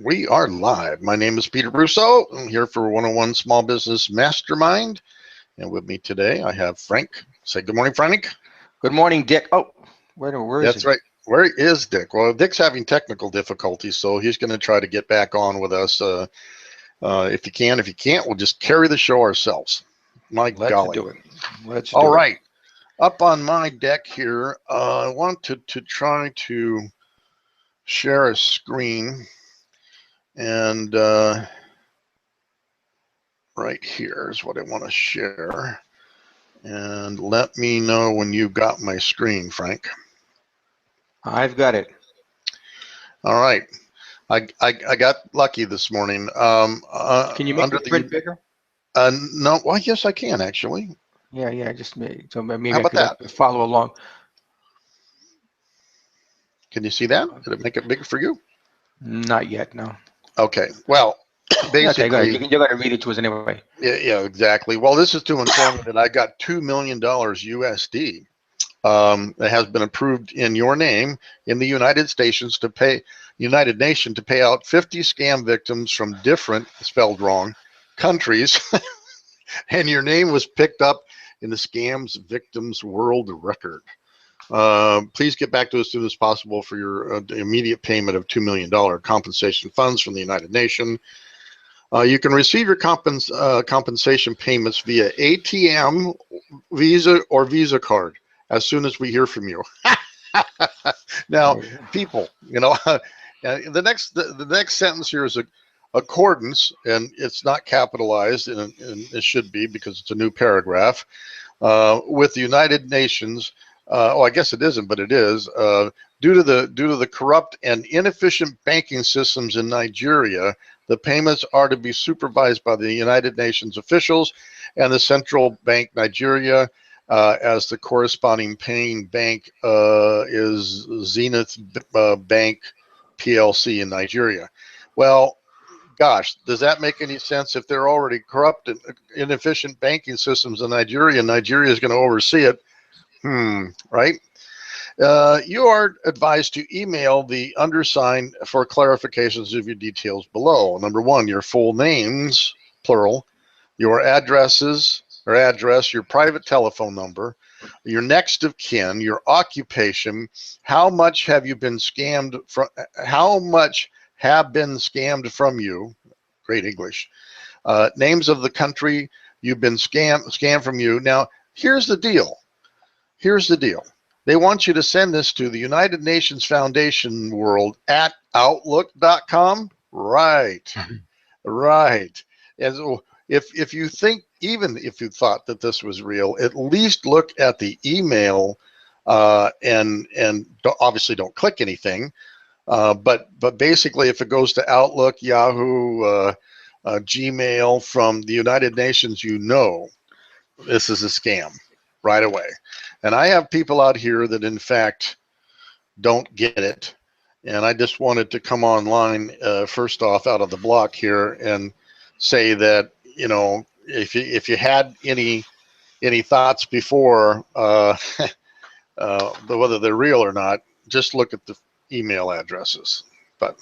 We are live. My name is Peter Brousseau. I'm here for 101 Small Business Mastermind. And with me today, I have Frank. Say good morning, Frank. Good morning, Dick. Oh, where is That's he? right. Where is Dick? Well, Dick's having technical difficulties, so he's going to try to get back on with us if he can. If he can't, we'll just carry the show ourselves. My Let's golly. do it. Let's All do it. right. Up on my deck here, I want to try to share a screen. And right here is what I want to share. And let me know when you got my screen, Frank. I've got it. All right. I got lucky this morning. Can you make the print bigger? No, well, yes, I can actually. Yeah, just maybe. So maybe How I about could that? follow along. Can you see that? Did it make it bigger for you? Not yet, no. Okay. Well, Okay, go ahead. basically, You're going to read it to us anyway. yeah, exactly. Well, this is to inform you that I got $2 million USD. That has been approved in your name in the United Nations to pay out 50 scam victims from different, spelled wrong, countries, and your name was picked up in the Scams Victims World Record. Please get back to us as soon as possible for your immediate payment of $2 million compensation funds from the United Nations. You can receive your compensation payments via ATM, Visa, or Visa card as soon as we hear from you. Now, people, the next sentence here is accordance, and it's not capitalized, and it should be because it's a new paragraph, with the United Nations. I guess it isn't, but it is. Due to the corrupt and inefficient banking systems in Nigeria, the payments are to be supervised by the United Nations officials and the Central Bank Nigeria, as the corresponding paying bank is Zenith Bank PLC in Nigeria. Well, gosh, does that make any sense? If they're already corrupt and inefficient banking systems in Nigeria, Nigeria is going to oversee it. Right? You are advised to email the undersigned for clarifications of your details below. Number one, your full names, plural, your addresses or address, your private telephone number, your next of kin, your occupation, how much have you been scammed from, how much have been scammed from you, great English, names of the country you've been scammed from you. Now, here's the deal. Here's the deal. They want you to send this to the United Nations Foundation World at Outlook.com. Right. Right. And so if you think, even if you thought that this was real, at least look at the email and obviously don't click anything. But basically, if it goes to Outlook, Yahoo, Gmail from the United Nations, this is a scam right away. And I have people out here that, in fact, don't get it. And I just wanted to come online first off out of the block here and say that, if you had any thoughts before, whether they're real or not, just look at the email addresses. But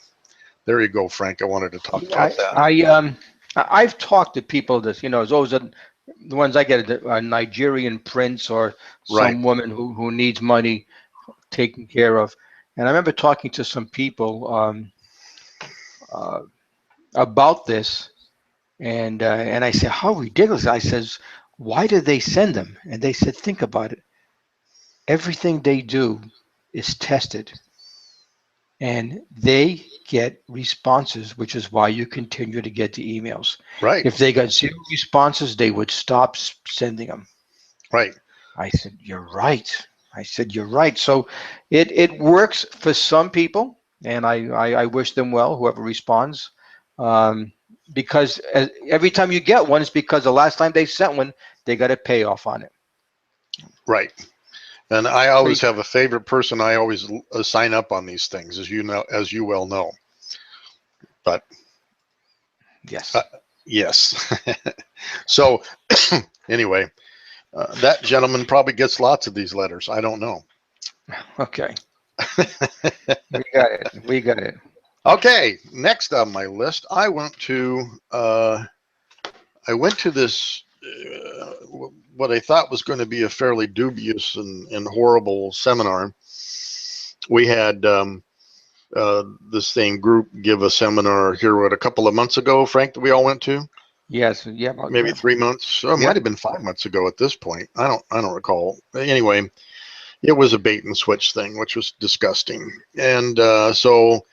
there you go, Frank. I wanted to talk about that. I've talked to people that, those are the ones I get, a Nigerian prince or some Right. woman who needs money taken care of. And I remember talking to some people about this, and I said, how ridiculous. I says, why did they send them? And they said, think about it. Everything they do is tested, and they get responses, which is why you continue to get the emails. Right. If they got 0 responses, they would stop sending them. Right. I said, you're right. I said, you're right. So it works for some people, and I wish them well, whoever responds, because every time you get one, it's because the last time they sent one, they got a payoff on it. Right. And I always have a favorite person. I always sign up on these things, as you well know. But yes, yes. So anyway, that gentleman probably gets lots of these letters. I don't know. Okay. We got it. We got it. Okay, next on my list, I went to this what I thought was going to be a fairly dubious and horrible seminar. We had this same group give a seminar here what a couple of months ago, Frank, that we all went to. Yes. Yeah. Maybe 3 months. It might Yep. have been 5 months ago at this point. I don't recall. Anyway, it was a bait and switch thing, which was disgusting. And so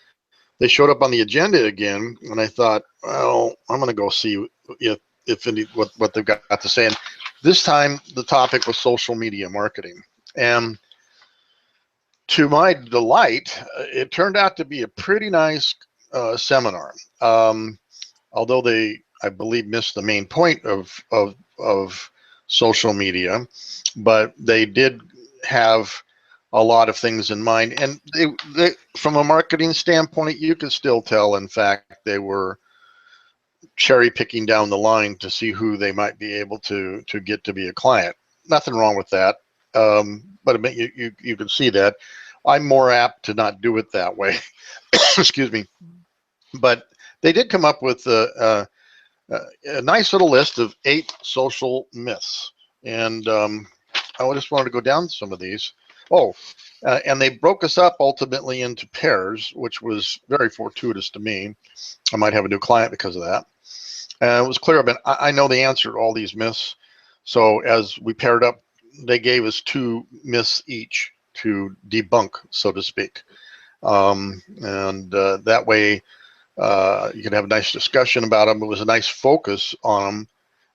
they showed up on the agenda again, and I thought, well, I'm going to go see if any, what they've got to say. And this time, the topic was social media marketing, and to my delight, it turned out to be a pretty nice seminar. Although they, I believe, missed the main point of social media, but they did have a lot of things in mind, and they from a marketing standpoint, you could still tell. In fact, they were cherry picking down the line to see who they might be able to get to be a client. Nothing wrong with that, but I mean, you can see that. I'm more apt to not do it that way. Excuse me, but they did come up with a nice little list of 8 social myths, and I just wanted to go down some of these. Oh, and they broke us up ultimately into pairs, which was very fortuitous to me. I might have a new client because of that. And it was clear, but I know the answer to all these myths. So as we paired up, they gave us 2 myths each to debunk, so to speak. And that way you could have a nice discussion about them. It was a nice focus on them.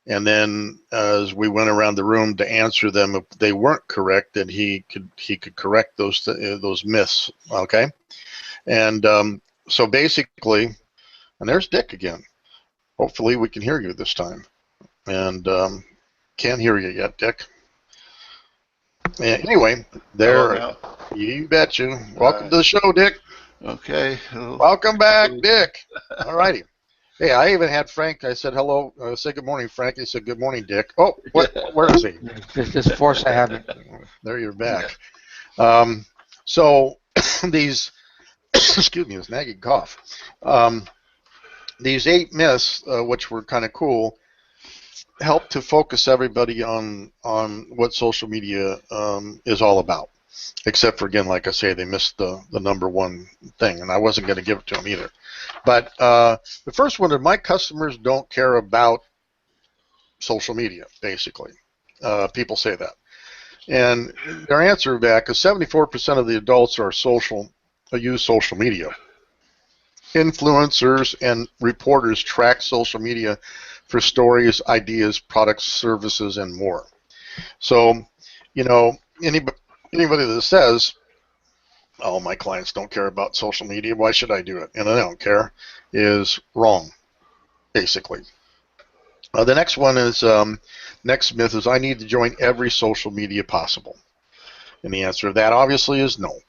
And then as we went around the room to answer them, if they weren't correct, then he could correct those myths. Okay, and so basically, and there's Dick again. Hopefully, we can hear you this time. And can't hear you yet, Dick. Anyway, Hello there. now. You betcha. Welcome to the show, Dick. Okay. Welcome back, Dick. All righty. Hey, I even had Frank. I said hello. Say good morning, Frank. He said good morning, Dick. Oh, where is he? This force I have it. There you're back. So these, excuse me, this nagging cough. These 8 myths, which were kind of cool, help to focus everybody on what social media is all about. Except for, again, like I say, they missed the number one thing, and I wasn't going to give it to them either. But the first one is my customers don't care about social media, basically. People say that. And their answer back is 74% of the adults use social media. Influencers and reporters track social media for stories, ideas, products, services, and more. So, anybody that says, oh, my clients don't care about social media, why should I do it? And I don't care, is wrong, basically. The next one is, next myth is I need to join every social media possible. And the answer to that obviously is no.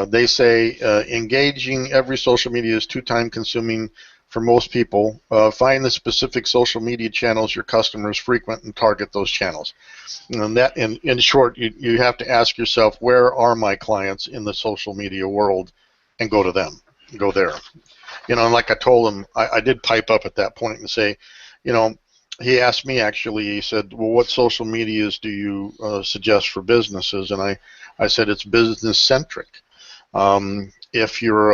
They say engaging every social media is too time consuming for most people. Find the specific social media channels your customers frequent and target those channels. And that, in short, you have to ask yourself, where are my clients in the social media world, and go to them, go there. And like I told him, I did pipe up at that point and say, he asked me actually, he said, well, what social medias do you suggest for businesses? And I said, it's business centric. If you're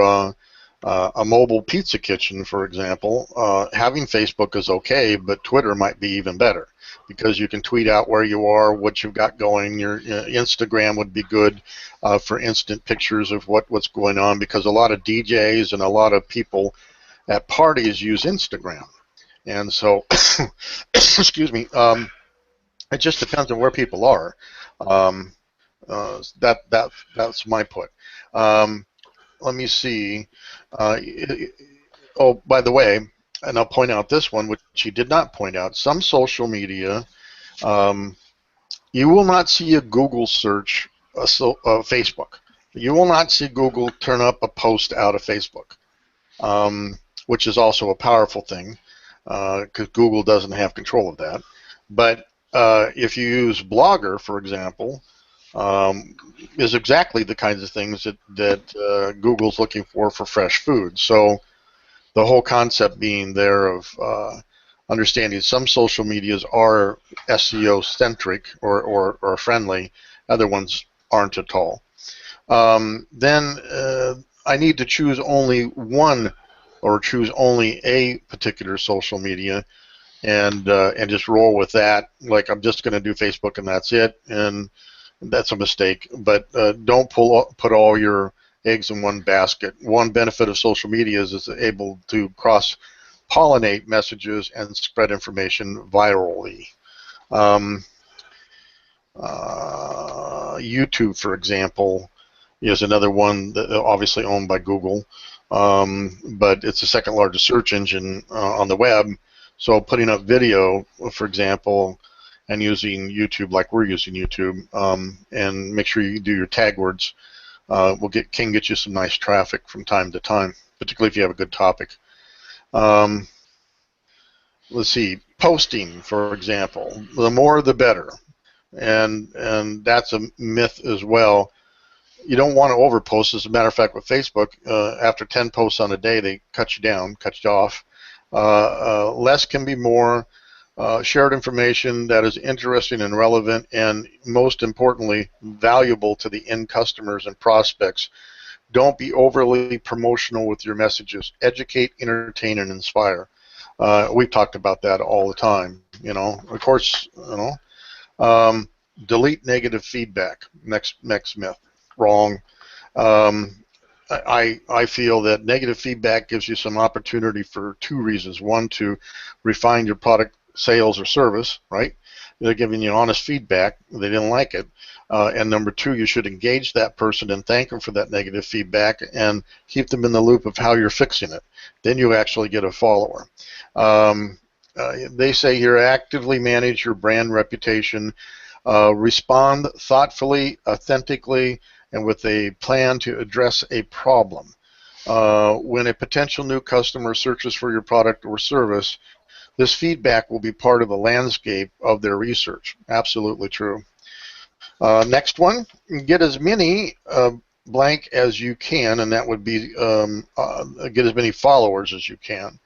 a mobile pizza kitchen, for example, having Facebook is okay, but Twitter might be even better because you can tweet out where you are, what you've got going. Your Instagram would be good for instant pictures of what's going on, because a lot of DJs and a lot of people at parties use Instagram. And so, excuse me, it just depends on where people are. That's my put. Let me see. Oh, by the way, and I'll point out this one, which he did not point out. Some social media, you will not see a Google search, Facebook. You will not see Google turn up a post out of Facebook, which is also a powerful thing, because Google doesn't have control of that. But if you use Blogger, for example, is exactly the kinds of things that Google's looking for fresh food. So the whole concept being there of understanding some social medias are SEO centric or friendly, other ones aren't at all. Then I need to choose only one or choose only a particular social media and just roll with that. Like I'm just going to do Facebook and that's it, and that's a mistake. But don't put all your eggs in one basket. One benefit of social media is it's able to cross-pollinate messages and spread information virally. YouTube, for example, is another one that obviously owned by Google, but it's the second largest search engine on the web. So putting up video, for example, and using YouTube like we're using YouTube, and make sure you do your tag words, can get you some nice traffic from time to time, particularly if you have a good topic. Let's see, posting, for example, the more the better, and that's a myth as well. You don't want to overpost. As a matter of fact, with Facebook, after 10 posts on a day, they cut you down, cut you off. Less can be more. Shared information that is interesting and relevant, and most importantly, valuable to the end customers and prospects. Don't be overly promotional with your messages. Educate, entertain, and inspire. We've talked about that all the time. Of course, delete negative feedback. Next myth. Wrong. I feel that negative feedback gives you some opportunity for two reasons. One, to refine your product, sales, or service, right? They're giving you honest feedback. They didn't like it. And number two, you should engage that person and thank them for that negative feedback and keep them in the loop of how you're fixing it. Then you actually get a follower. They say here, actively manage your brand reputation. Respond thoughtfully, authentically, and with a plan to address a problem. When a potential new customer searches for your product or service, this feedback will be part of the landscape of their research. Absolutely true. Next one, get as many blank as you can, and that would be get as many followers as you can.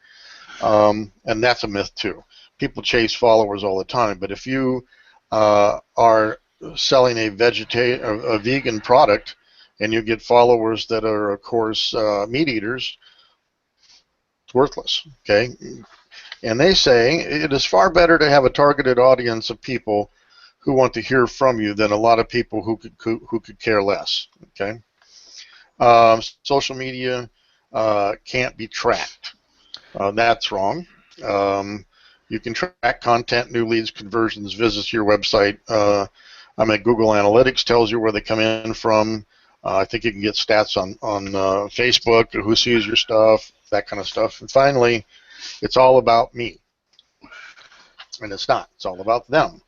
And that's a myth too. People chase followers all the time, but if you are selling a vegan product and you get followers that are, of course, meat eaters, it's worthless. Okay. And they say it is far better to have a targeted audience of people who want to hear from you than a lot of people who could care less. Okay. Social media can't be tracked. That's wrong. You can track content, new leads, conversions, visits to your website. Google Analytics tells you where they come in from. I think you can get stats on Facebook, who sees your stuff, that kind of stuff. And finally, it's all about me. And it's not. It's all about them.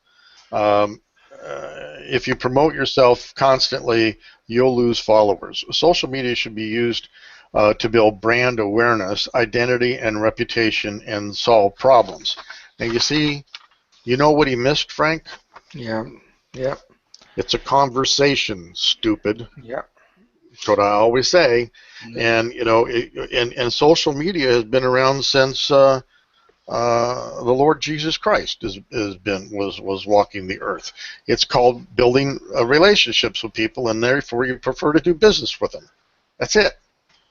If you promote yourself constantly, you'll lose followers. Social media should be used to build brand awareness, identity, and reputation, and solve problems. Now you see, you know what he missed, Frank? Yeah. Yeah. It's a conversation, stupid. Yeah. That's what I always say. And and social media has been around since the Lord Jesus Christ was walking the earth. It's called building relationships with people, and therefore you prefer to do business with them. That's it.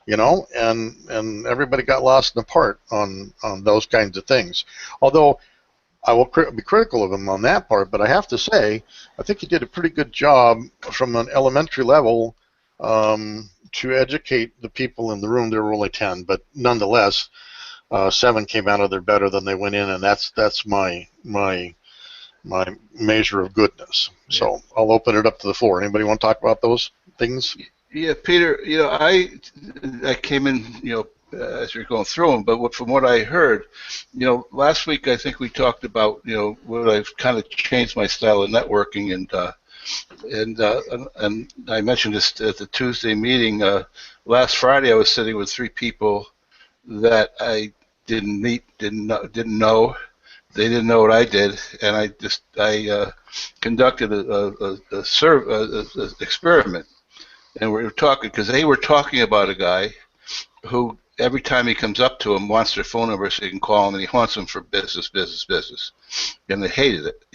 And everybody got lost in the part on those kinds of things. Although I will be critical of him on that part, but I have to say, I think he did a pretty good job from an elementary level to educate the people in the room. There were only 10, but nonetheless, 7 came out of there better than they went in, and that's my measure of goodness. So I'll open it up to the floor. Anybody want to talk about those things? Yeah, Peter. I came in, as you're going through them, but from what I heard, last week I think we talked about, what I've kind of changed my style of networking, and I mentioned this at the Tuesday meeting. Last Friday I was sitting with 3 people that I didn't meet, didn't know, they didn't know what I did, and I conducted a experiment, and we were talking because they were talking about a guy who every time he comes up to him wants their phone number so he can call him, and he wants them for business, and they hated it.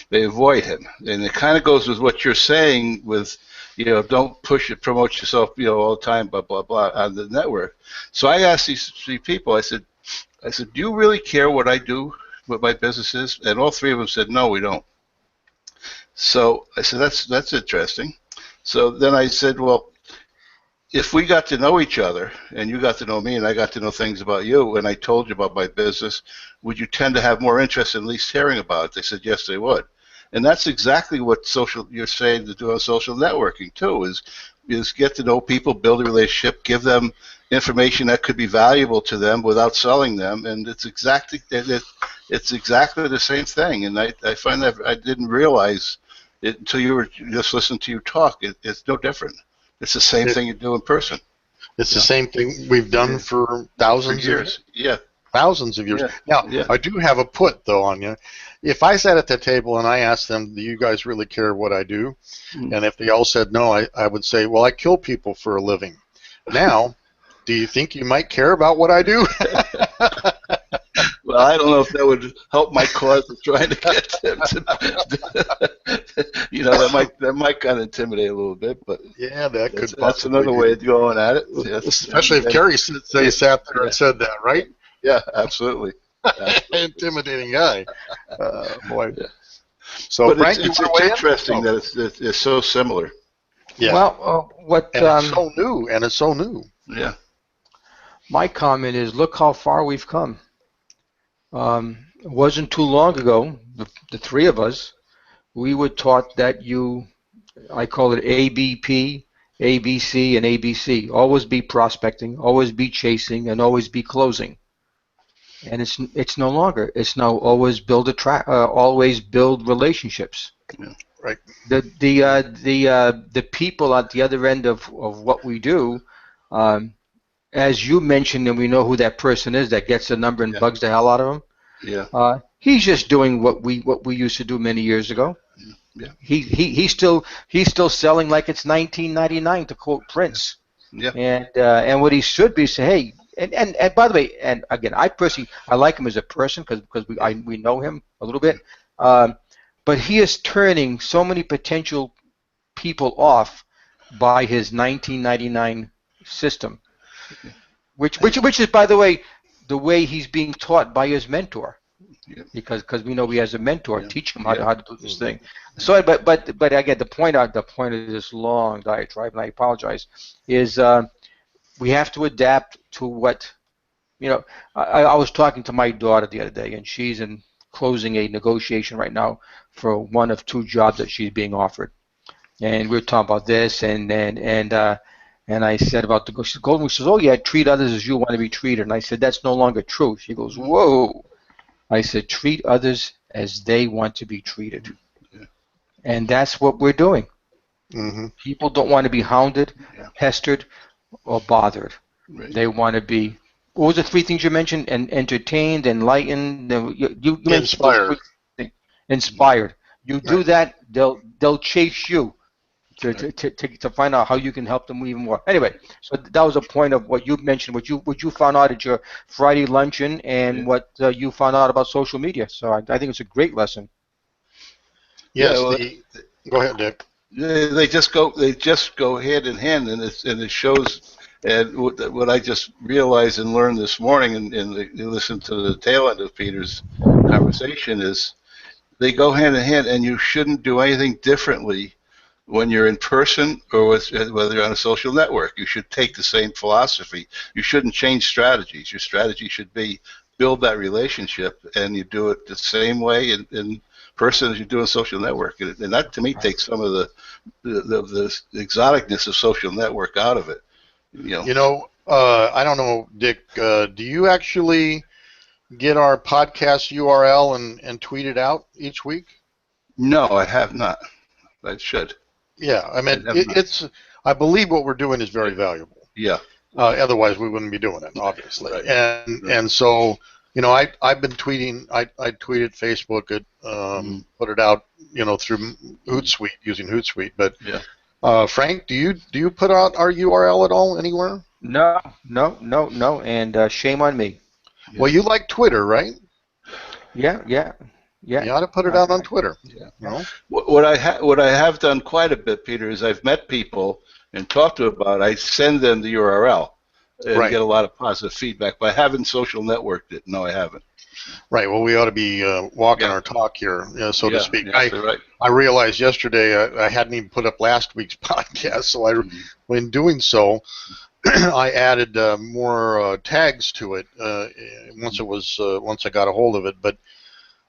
They avoid him, and it kind of goes with what you're saying with, don't push it, promote yourself, all the time, blah blah blah on the network. So I asked these three people. I said, do you really care what I do, what my business is? And all three of them said, no, we don't. So I said, that's interesting. So then I said, well, if we got to know each other, and you got to know me, and I got to know things about you, and I told you about my business, would you tend to have more interest in at least hearing about it? They said, yes, they would. And that's exactly what you're saying to do on social networking, too, is get to know people, build a relationship, give them information that could be valuable to them without selling them, and it's exactly the same thing. And I find that I didn't realize it until you were just listening to you talk. It's no different. It's the same thing you do in person. It's the same thing we've done for thousands of years. Yeah. Thousands of years. Yeah. Now, I do have a put, though, on you. If I sat at the table and I asked them, do you guys really care what I do? And if they all said no, I would say, well, I kill people for a living. Now, do you think you might care about what I do? Well, I don't know if that would help my cause of trying to get them to, that might kind of intimidate a little bit, but yeah, that's another way of going at it. Yes. Especially if Kerry sat there and said that, right? Yeah, absolutely. Intimidating guy. Boy. Yeah. So, but Frank, it's interesting that it's so similar. Yeah. Well, it's so new. Yeah. My comment is, look how far we've come. It wasn't too long ago, the three of us, we were taught that I call it ABP, ABC, and ABC. Always be prospecting, always be chasing, and always be closing. And it's no longer. It's now always build relationships. Yeah, right. The people at the other end of what we do, as you mentioned, and we know who that person is that gets the number and bugs the hell out of him. Yeah. He's just doing what we used to do many years ago. Yeah. He's still selling like it's 1999, to quote Prince. Yeah. And what he should be say, hey, and by the way, and again, I like him as a person because we know him a little bit, but he is turning so many potential people off by his 1999 system, which is, by the way he's being taught by his mentor. Yeah. Because we know he has a mentor teaching him how to do this thing. So, but again, the point of this long diatribe, and I apologize, is we have to adapt to what, I was talking to my daughter the other day, and she's closing a negotiation right now for one of two jobs that she's being offered, and we were talking about this, and I said about she's golden. She says, "Oh yeah, treat others as you want to be treated," and I said, "That's no longer true." She goes, "Whoa." I said, treat others as they want to be treated. Yeah. And that's what we're doing. Mm-hmm. People don't want to be hounded, pestered, or bothered. Right. They want to be, what was the three things you mentioned? And entertained, enlightened, you inspired. Inspired. You do that, they'll chase you to find out how you can help them even more. Anyway, so that was a point of what you mentioned, what you found out at your Friday luncheon, and what you found out about social media. So I think it's a great lesson. Yes. Go ahead, Dick. They just go hand in hand, and it shows. And what I just realized and learned this morning, and listened to the tail end of Peter's conversation, is they go hand in hand, and you shouldn't do anything differently when you're in person or whether you're on a social network. You should take the same philosophy. You shouldn't change strategies. Your strategy should be build that relationship, and you do it the same way in person as you do in social network. And that, to me, takes some of the exoticness of social network out of it. I don't know, Dick, do you actually get our podcast URL and tweet it out each week? No, I have not. I should. Yeah, I mean, I believe what we're doing is very valuable. Yeah. Otherwise, we wouldn't be doing it, obviously. Right. And so you know, I've been tweeting. I tweeted Facebook it, put it out, you know, through Hootsuite using Hootsuite. But Yeah. Frank, do you put out our URL at all anywhere? No, no, no, no, and shame on me. Yeah. Well, you like Twitter, right? Yeah, yeah, yeah. You ought to put it out on Twitter. Yeah. You know? What I have done quite a bit, Peter, is I've met people and talked to them about it. I send them the URL and Right. get a lot of positive feedback. But I haven't social networked it. No, I haven't. Right. Well, we ought to be walking our talk here, so to speak. Yeah, right. I realized yesterday I hadn't even put up last week's podcast, so when doing so, I added more tags to it once I got a hold of it, but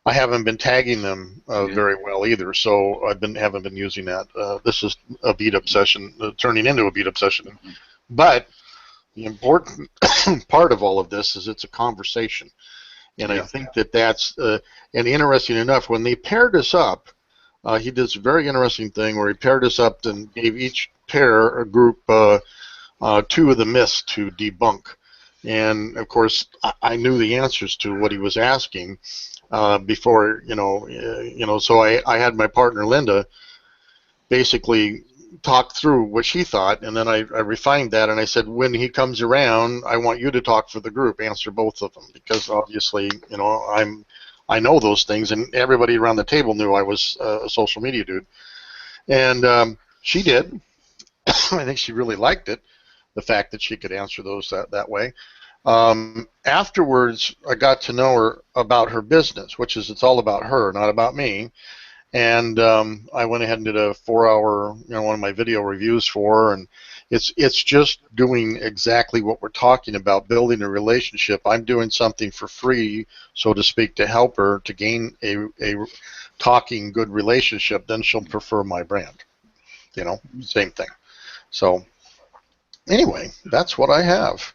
I haven't been tagging them very well either, so haven't been using that. This is a beat up session, turning into a beat up session. But the important part of all of this is it's a conversation, and I think that's and interesting enough, when they paired us up, he did this very interesting thing where he paired us up and gave each pair a group 2 of the myths to debunk. And of course, I knew the answers to what he was asking before, so I had my partner Linda basically talk through what she thought, and then I refined that, and I said, when he comes around, I want you to talk for the group, answer both of them, because obviously, I know those things, and everybody around the table knew I was a social media dude, and she did. I think she really liked it, the fact that she could answer those that way. Afterwards, I got to know her about her business, which is it's all about her, not about me. And I went ahead and did a 4-hour, one of my video reviews for her, and it's just doing exactly what we're talking about, building a relationship. I'm doing something for free, so to speak, to help her to gain a talking good relationship. Then she'll prefer my brand. Same thing. So anyway, that's what I have.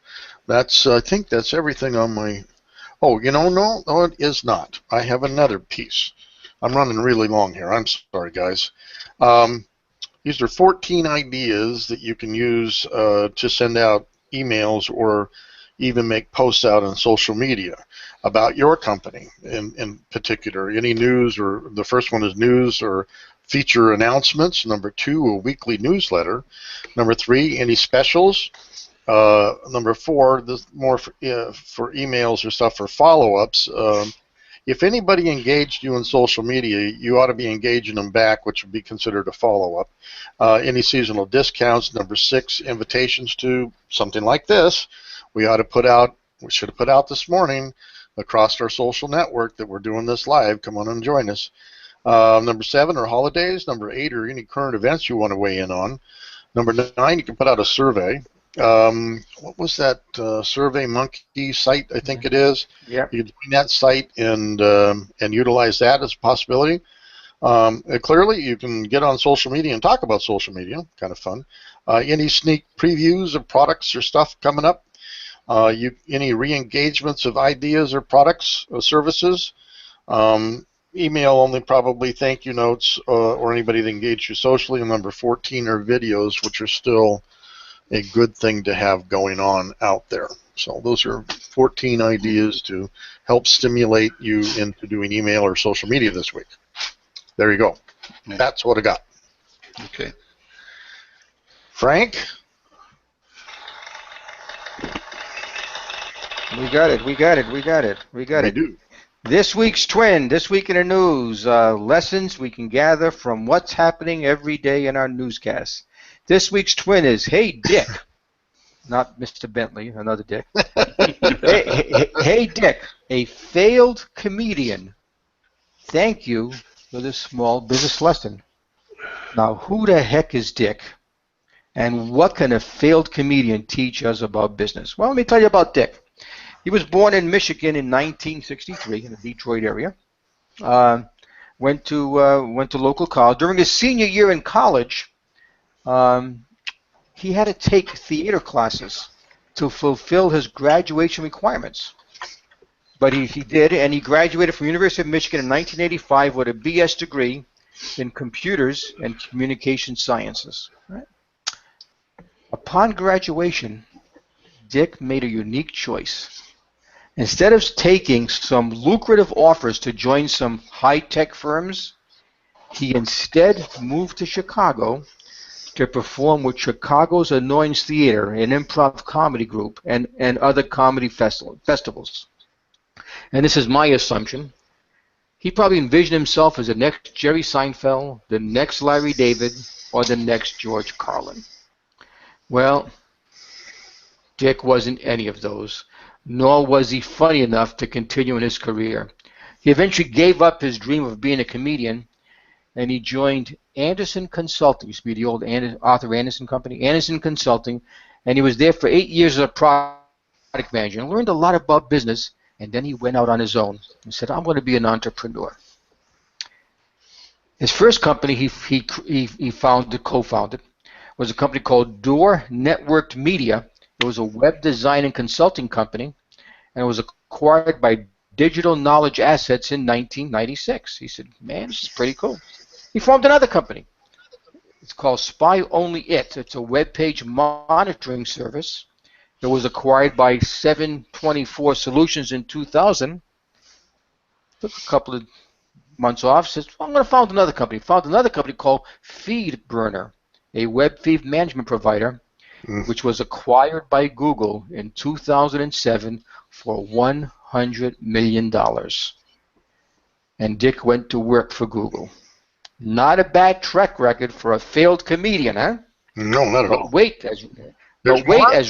I think that's everything on my. Oh, no, it is not. I have another piece. I'm running really long here. I'm sorry, guys. These are 14 ideas that you can use to send out emails or even make posts out on social media about your company in particular. Any news, or the first one is news or feature announcements. Number 2, a weekly newsletter. Number 3, any specials. Number 4, this more for emails or stuff for follow-ups. If anybody engaged you in social media, you ought to be engaging them back, which would be considered a follow-up. Any seasonal discounts. Number 6, invitations to something like this. We should have put out this morning across our social network that we're doing this live. Come on and join us. Number 7 are holidays. Number 8 are any current events you want to weigh in on. Number 9, you can put out a survey. What was that Survey Monkey site? I think it is. Yeah. You can join that site and utilize that as a possibility. Clearly, you can get on social media and talk about social media. Kind of fun. Any sneak previews of products or stuff coming up. Any re-engagements of ideas or products or services. Email only, probably thank you notes or anybody that engaged you socially. And number 14 are videos, which are still a good thing to have going on out there. So those are 14 ideas to help stimulate you into doing email or social media this week. There you go. That's what I got. Okay. Frank? We got it. We do. This week's twin, this week in the news, lessons we can gather from what's happening every day in our newscasts. This week's twin is, hey, Dick. Not Mr. Bentley, another Dick. Hey, Dick, a failed comedian. Thank you for this small business lesson. Now, who the heck is Dick? And what can a failed comedian teach us about business? Well, let me tell you about Dick. He was born in Michigan in 1963 in the Detroit area. Went to local college. During his senior year in college, he had to take theater classes to fulfill his graduation requirements. But he did, and he graduated from University of Michigan in 1985 with a BS degree in computers and communication sciences. Right? Upon graduation, Dick made a unique choice. Instead of taking some lucrative offers to join some high-tech firms, he instead moved to Chicago to perform with Chicago's Annoyance Theater, an improv comedy group, and other comedy festivals. And this is my assumption. He probably envisioned himself as the next Jerry Seinfeld, the next Larry David, or the next George Carlin. Well, Dick wasn't any of those, nor was he funny enough to continue in his career. He eventually gave up his dream of being a comedian, and he joined Anderson Consulting. It used to be the old Arthur Anderson company, Anderson Consulting, and he was there for 8 years as a product manager and learned a lot about business, and then he went out on his own and said, I'm going to be an entrepreneur. His first company he co-founded, was a company called Door Networked Media. It was a web design and consulting company, and it was acquired by Digital Knowledge Assets in 1996. He said, man, this is pretty cool. He formed another company. It's called Spy Only It. It's a web page monitoring service. It was acquired by 724 Solutions in 2000. Took a couple of months off. Says, well, I'm going to found another company. Found another company called FeedBurner, a web feed management provider, which was acquired by Google in 2007 for $100 million. And Dick went to work for Google. Not a bad track record for a failed comedian, huh? No, not at all. Wait, as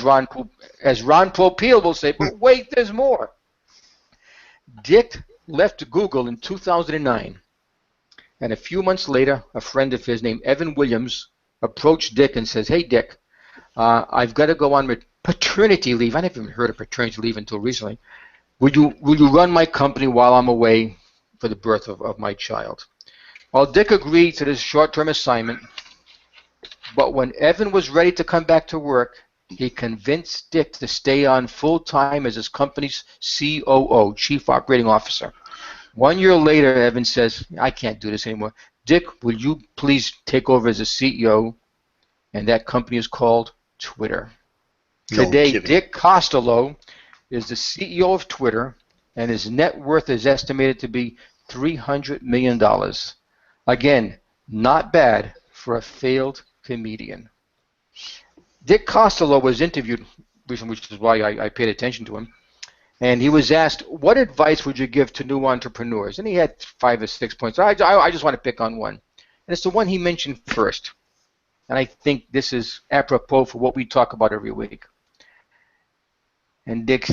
Ron Popeil will say, but wait, there's more. Dick left Google in 2009, and a few months later, a friend of his named Evan Williams approached Dick and says, hey, Dick, I've got to go on paternity leave. I never even heard of paternity leave until recently. Will you run my company while I'm away for the birth of my child? Well, Dick agreed to this short-term assignment, but when Evan was ready to come back to work, he convinced Dick to stay on full-time as his company's COO, Chief Operating Officer. 1 year later, Evan says, I can't do this anymore. Dick, will you please take over as a CEO? And that company is called Twitter. Today, Dick Costolo is the CEO of Twitter, and his net worth is estimated to be $300 million. Again, not bad for a failed comedian. Dick Costolo was interviewed recently, which is why I paid attention to him, and he was asked, what advice would you give to new entrepreneurs? And he had 5 or 6 points. I just want to pick on one. And it's the one he mentioned first. And I think this is apropos for what we talk about every week. And Dick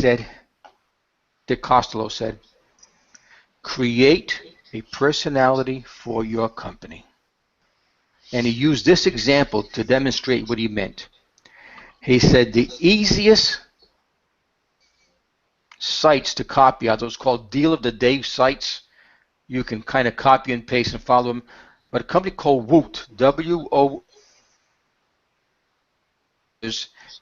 Costolo said, create a personality for your company. And he used this example to demonstrate what he meant. He said the easiest sites to copy are those called Deal of the Day sites. You can kind of copy and paste and follow them. But a company called Woot, W-O,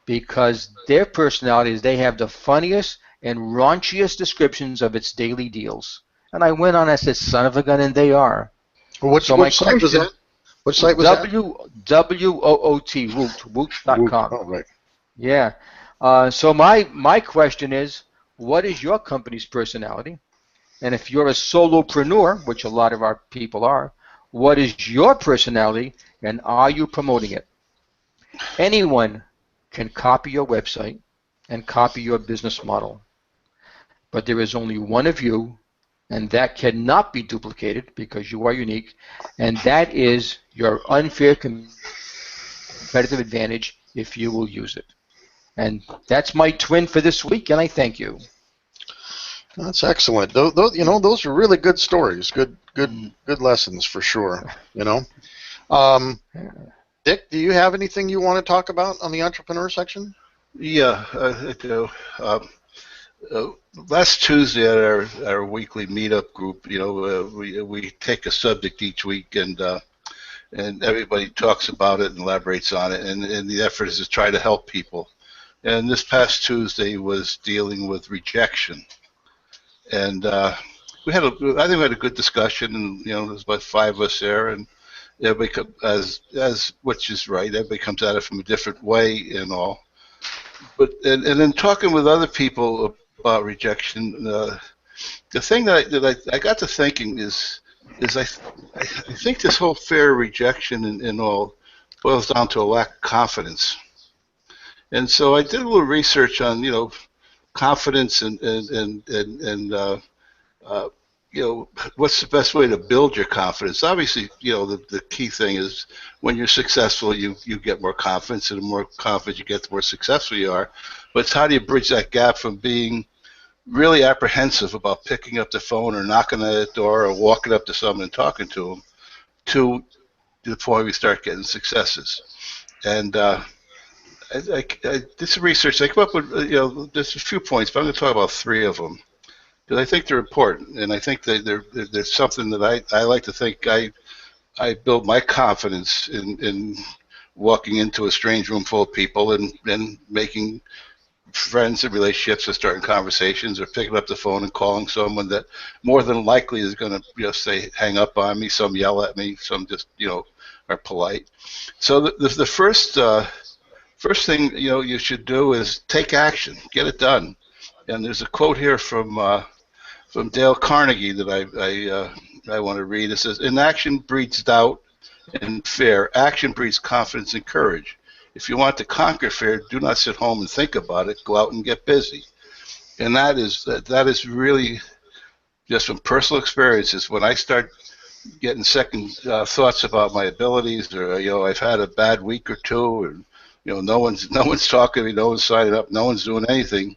because their personality is they have the funniest and raunchiest descriptions of its daily deals. And I went on, I said, son of a gun, and they are. Well, what site was that? What site was that? W-O-O-T, Woot, Woot.com. Oh, right. Yeah. So my question is, what is your company's personality? And if you're a solopreneur, which a lot of our people are, what is your personality, and are you promoting it? Anyone can copy your website and copy your business model, but there is only one of you, and that cannot be duplicated because you are unique, and that is your unfair competitive advantage if you will use it. And that's my twin for this week, and I thank you. That's excellent. Those are really good stories. Good lessons for sure. Dick, do you have anything you want to talk about on the entrepreneur section? Yeah, I do. Last Tuesday at our weekly meetup group, we take a subject each week and everybody talks about it and elaborates on it, and the effort is to try to help people. And this past Tuesday was dealing with rejection, and I think we had a good discussion, and there's about 5 of us there, and everybody, as which is right, everybody comes at it from a different way and all. But and then talking with other people about rejection. The thing that I got to thinking is I think this whole fear of rejection and all boils down to a lack of confidence. And so I did a little research on confidence and what's the best way to build your confidence. Obviously, the key thing is when you're successful, you get more confidence, and the more confidence you get, the more successful you are. But it's how do you bridge that gap from being really apprehensive about picking up the phone or knocking on the door or walking up to someone and talking to them to the point we start getting successes. And I did some research. I came up with, there's a few points, but I'm going to talk about three of them because I think they're important, and I think there's something that I like to think I build my confidence in walking into a strange room full of people and making friends and relationships and starting conversations or picking up the phone and calling someone that more than likely is going to say hang up on me, some yell at me, some just are polite. So the first thing you should do is take action, get it done. And there's a quote here from Dale Carnegie that I want to read. It says, "Inaction breeds doubt and fear. Action breeds confidence and courage. If you want to conquer fear, do not sit home and think about it. Go out and get busy." And that is really just from personal experiences. When I start getting second thoughts about my abilities, or I've had a bad week or two, and no one's talking to me, no one's signing up, no one's doing anything.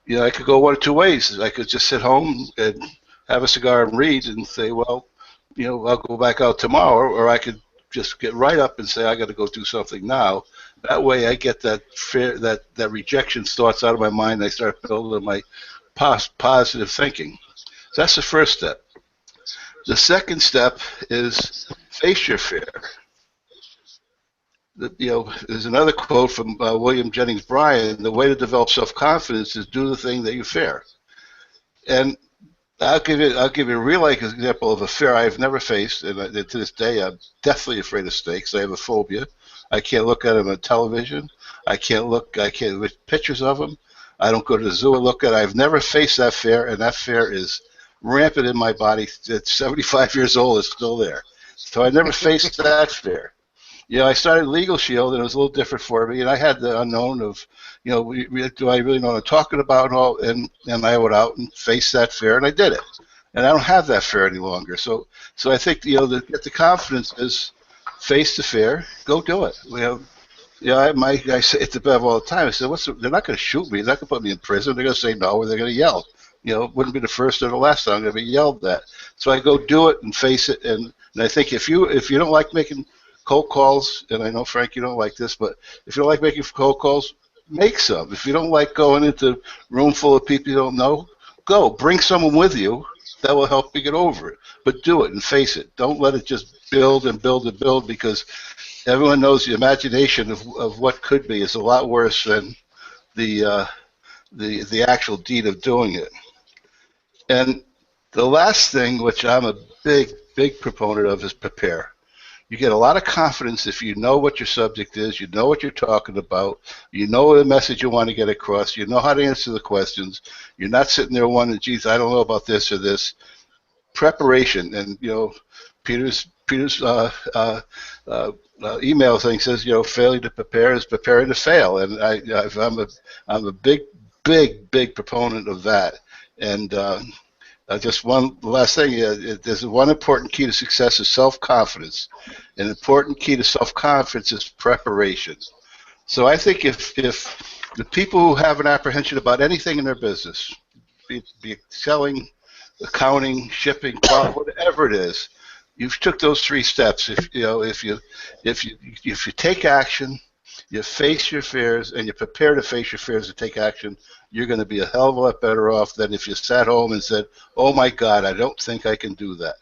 I could go one of two ways. I could just sit home and have a cigar and read and say, well, I'll go back out tomorrow, or I could just get right up and say, I got to go do something now. That way I get that fear, that rejection thoughts out of my mind. I start building my positive thinking. So that's the first step. The second step is face your fear. There's another quote from William Jennings Bryan: "The way to develop self-confidence is do the thing that you fear." And I'll give you a real life example of a fear I've never faced, and to this day I'm deathly afraid of snakes. I have a phobia. I can't look at them on television. I can't look at pictures of them. I don't go to the zoo and look at it. I've never faced that fear, and that fear is rampant in my body. At 75 years old, it's still there. So I never faced that fear. I started Legal Shield, and it was a little different for me. And I had the unknown of, do I really know what I'm talking about? And I went out and faced that fear, and I did it. And I don't have that fear any longer. So I think, to get the confidence is face the fear, go do it. I say it to Bev all the time. I said, they're not going to shoot me. They're not going to put me in prison. They're going to say no, or they're going to yell. It wouldn't be the first or the last time I'm going to be yelled at. So I go do it and face it. And I think if you don't like making cold calls, and I know, Frank, you don't like this, but if you don't like making cold calls, make some. If you don't like going into a room full of people you don't know, go. Bring someone with you that will help you get over it. But do it and face it. Don't let it just build and build and build, because everyone knows the imagination of what could be is a lot worse than the actual deed of doing it. And the last thing, which I'm a big proponent of, is prepare. You get a lot of confidence if you know what your subject is, you know what you're talking about, you know the message you want to get across, you know how to answer the questions. You're not sitting there wondering, geez, I don't know about this or this. Preparation, and Peter's email thing says, failure to prepare is preparing to fail, and I'm a big proponent of that. And just one last thing, there's one important key to success is self-confidence. An important key to self-confidence is preparation. So I think if the people who have an apprehension about anything in their business, be it selling, accounting, shipping, whatever it is, you took those three steps. If you take action, you face your fears, and you prepare to face your fears and take action, you're going to be a hell of a lot better off than if you sat home and said, "Oh my God, I don't think I can do that."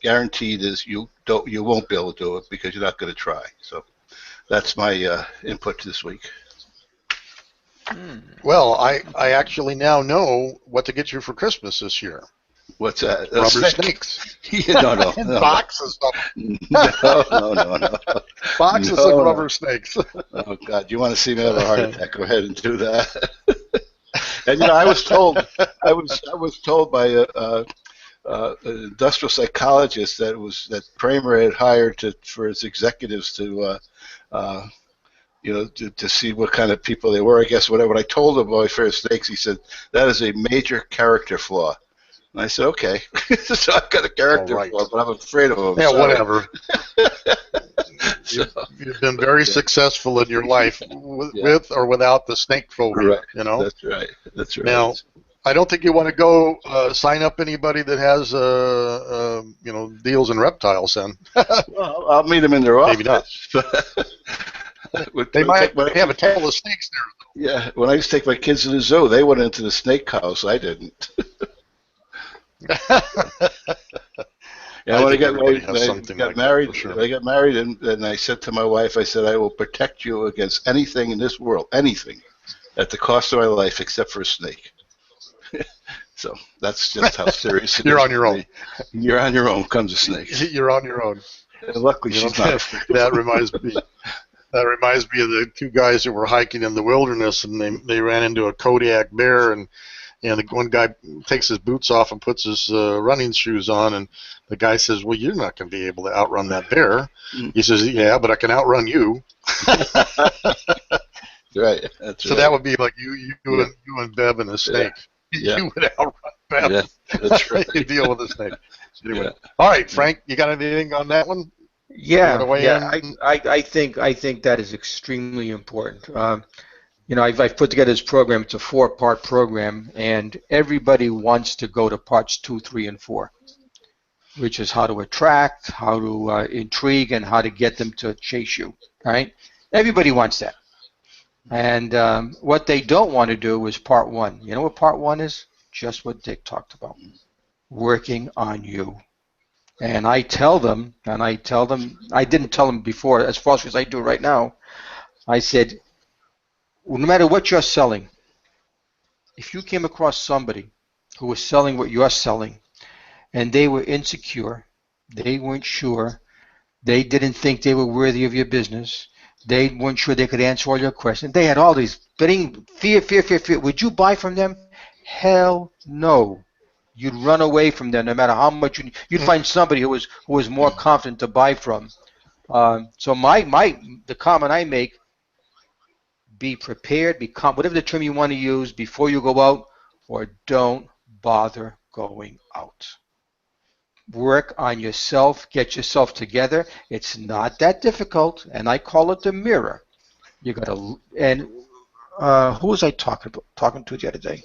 Guaranteed is you won't be able to do it because you're not going to try. So that's my input this week. Well, I actually now know what to get you for Christmas this year. What's that? Rubber snakes. No. And boxes of them. No. Boxes of rubber snakes. Oh God, you want to see me have a heart attack? Go ahead and do that. And you know, I was told by an industrial psychologist that Kramer had hired for his executives to to see what kind of people they were. I guess when I told him about Fair Snakes, he said that is a major character flaw. And I said, okay, so I've got a character flaw, but I'm afraid of him. Yeah, Sorry. whatever. You've been very successful in your life with or without the snake phobia. Right. You know. That's right. That's right. Now, I don't think you want to go sign up anybody that has deals in reptiles. Then well, I'll meet them in their office. Maybe not. They might have a tail of snakes there. Yeah, when I used to take my kids to the zoo, they went into the snake house. I didn't. Yeah, when I got married, sure. I got married, and I said to my wife, I said, I will protect you against anything in this world, anything, at the cost of my life, except for a snake. So that's just how serious it is. You're on your own. You're on your own. Comes a snake. You're on your own. And luckily, she's not. That reminds me. That reminds me of the two guys that were hiking in the wilderness, and they ran into a Kodiak bear, and the one guy takes his boots off and puts his running shoes on, and the guy says, "Well, you're not going to be able to outrun that bear." He says, "Yeah, but I can outrun you." Right. That's so right. that would be like you and Bev and a snake. Yeah. You would outrun Bev. Yeah, that's right. You deal with a snake. Anyway. Yeah. All right, Frank, you got anything on that one? Yeah, in? I think that is extremely important. I've put together this program. It's a 4-part program, and everybody wants to go to parts 2, 3, and 4, which is how to attract, how to intrigue, and how to get them to chase you. Right? Everybody wants that. And what they don't want to do is part 1. You know what part 1 is? Just what Dick talked about. Working on you. And I tell them, I didn't tell them before, as falsely as I do right now, I said, well, no matter what you're selling, if you came across somebody who was selling what you're selling, and they were insecure, they weren't sure, they didn't think they were worthy of your business, they weren't sure they could answer all your questions, they had all these fear, would you buy from them? Hell no. You'd run away from them no matter how much you'd find somebody who was more confident to buy from. So the comment I make: be prepared, whatever the term you want to use before you go out, or don't bother going out. Work on yourself, get yourself together. It's not that difficult, and I call it the mirror. You got to. And who was I talking to the other day?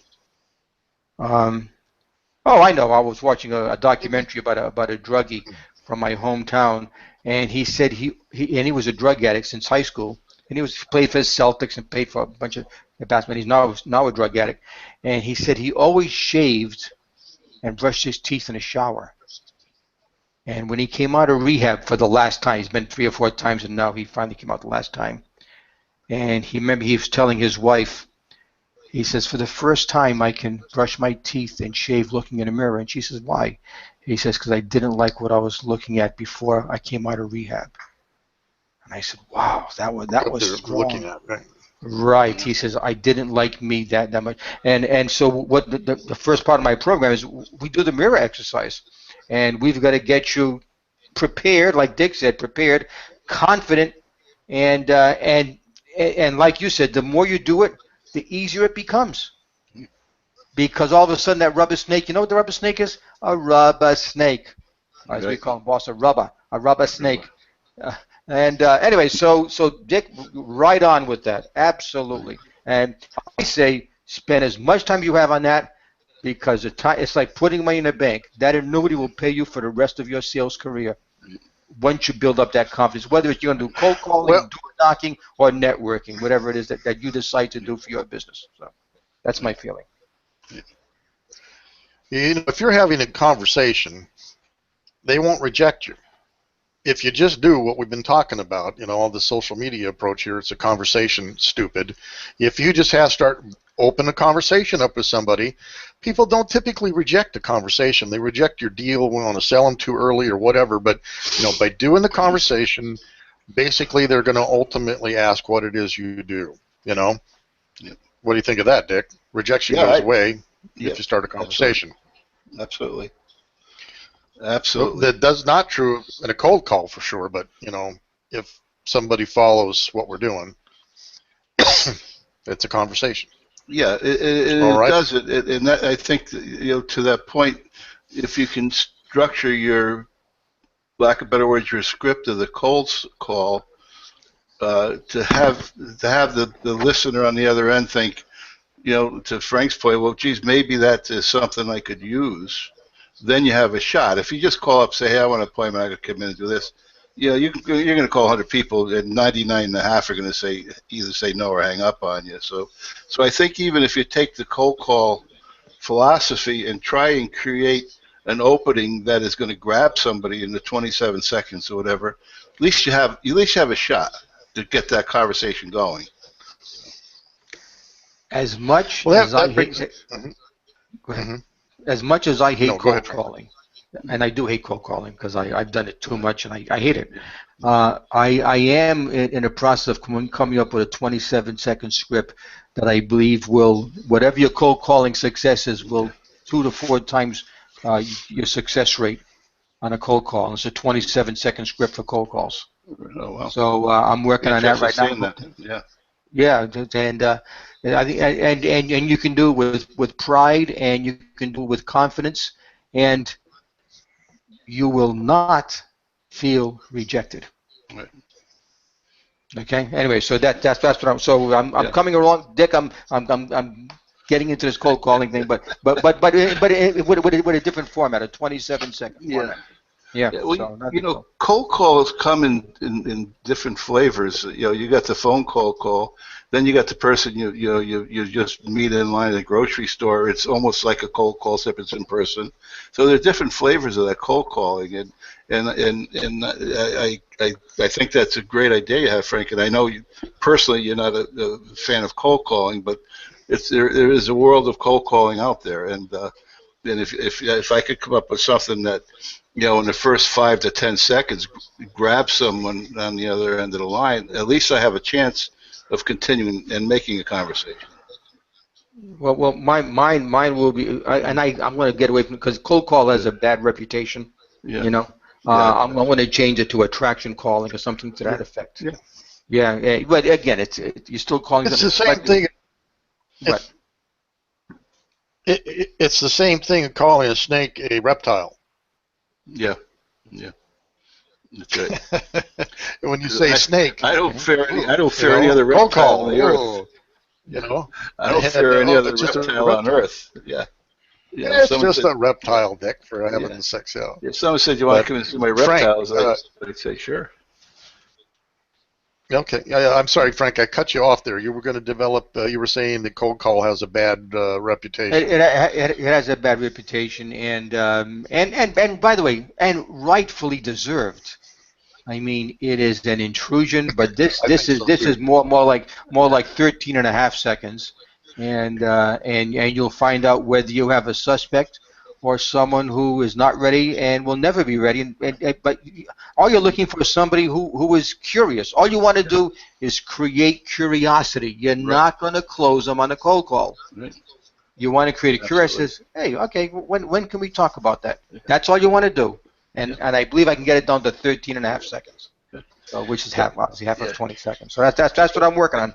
Oh, I know. I was watching a documentary about a druggie from my hometown, and he said he was a drug addict since high school, and he played for the Celtics and paid for a bunch of basketball. He's now a drug addict, and he said he always shaved and brushed his teeth in the shower. And when he came out of rehab for the last time, he's been 3 or 4 times, and now he finally came out the last time. And he was telling his wife, he says, for the first time I can brush my teeth and shave looking in a mirror. And she says, why? He says, because I didn't like what I was looking at before I came out of rehab. And I said, wow, that was strong. Looking at, right? Right. He says, I didn't like me that much. And so what the first part of my program is, we do the mirror exercise. And we've got to get you prepared, like Dick said, prepared, confident, and like you said, the more you do it, the easier it becomes. Because all of a sudden that rubber snake, you know what the rubber snake is? A rubber snake. As we call them, boss, a rubber snake. Anyway, so Dick, right on with that. Absolutely. And I say spend as much time you have on that, because it's like putting money in a bank. That annuity will pay you for the rest of your sales career once you build up that confidence, whether it's you're going to do cold calling, door knocking, or networking, whatever it is that you decide to do for your business. So that's my feeling. If you're having a conversation, they won't reject you. If you just do what we've been talking about, all the social media approach here, it's a conversation, stupid. If you just open a conversation up with somebody, people don't typically reject a conversation. They reject your deal, we want to sell them too early or whatever. But by doing the conversation, basically they're going to ultimately ask what it is you do. What do you think of that, Dick? Rejection Yeah, goes away yeah, if you start a conversation. absolutely. Absolutely. That does not true in a cold call for sure, but you know, if somebody follows what we're doing, it's a conversation. Yeah, All it right. does it, and that, I think to that point, if you can structure your, lack of better words, your script of the cold call, to have the listener on the other end think, to Frank's point, well, geez, maybe that is something I could use. Then you have a shot. If you just call up, say, hey, I want an appointment, I got to come in and do this. You're going to call 100 people, and 99 and a half are going to either say no or hang up on you. So I think even if you take the cold call philosophy and try and create an opening that is going to grab somebody in the 27 seconds or whatever, at least you have a shot to get that conversation going. As much Well, as I that brings. hate, Mhm, go ahead. mhm. As much as I hate No, go cold ahead, Frank. calling, and I do hate cold calling because I've done it too much and I hate it. I am in a process of coming up with a 27-second script that I believe will, whatever your cold calling success is, will 2 to 4 times your success rate on a cold call. It's a 27-second script for cold calls. Oh well, So I'm working on that interested in right now. seeing that. Yeah. Yeah, and I think, and you can do it with pride, and you can do it with confidence, and you will not feel rejected. Right. Okay. Anyway, so that's what I'm Yeah. coming along, Dick. I'm getting into this cold calling thing, but with a different format, a 27-second Yeah. format. Yeah. Yeah, well, So not big deal. cold calls come in different flavors. You got the phone call, then you got the person you just meet in line at a grocery store. It's almost like a cold call, except it's in person. So there are different flavors of that cold calling, and I think that's a great idea you have, Frank. And I know personally you're not a fan of cold calling, but there is a world of cold calling out there, and if I could come up with something that, in the first 5 to 10 seconds, grab someone on the other end of the line, at least I have a chance of continuing and making a conversation. Well, mine will be, I'm going to get away from because cold call has a bad reputation. Yeah. You know, Yeah. I'm going to change it to attraction calling or something to that effect. Yeah. Yeah, but again, you're still calling It's them. the same thing. But It's the same thing of calling a snake a reptile. Yeah. Yeah. That's right. When you say snake, I don't fear any you know, other cold reptile call. on the earth. Oh, you know, I don't fear any other it's just a reptile on reptile. earth. Yeah. It's Someone just said, a reptile, Dick, for yeah. having sex out. If someone said, you want But to come and see my Frank, reptiles, I'd say, sure. okay, I'm sorry, Frank, I cut you off there. You were going to develop. You were saying that cold call has a bad reputation. it has a bad reputation, and by the way, and rightfully deserved. I mean, it is an intrusion, but this I think so too. is more like 13 and a half seconds, and you'll find out whether you have a suspect or someone who is not ready and will never be ready. But all you're looking for is somebody who is curious. All you want to do is create curiosity. You're not going to close them on a cold call. Right. You want to create a curiosity. Hey, okay, when can we talk about that? That's all you want to do. And I believe I can get it down to 13 and a half seconds, so, which is half of 20 seconds. So that's what I'm working on.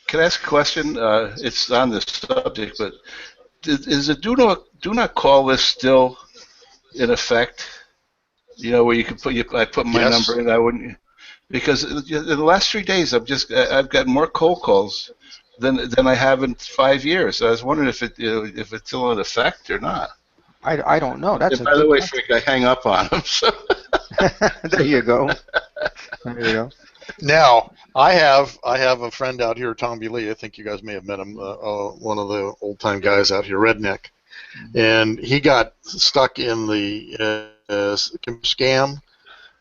Can I ask a question? It's on this subject, but is the do not call list still in effect? Where you can I put my number in. I wouldn't, because in the last 3 days I've got more cold calls than I have in 5 years. So I was wondering if it's still in effect or not. I don't know. That's and by the way, Frank, I hang up on them. So. There you go. There you go. Now, I have a friend out here, Tom B. Lee. I think you guys may have met him, one of the old-time guys out here, Redneck. And he got stuck in the scam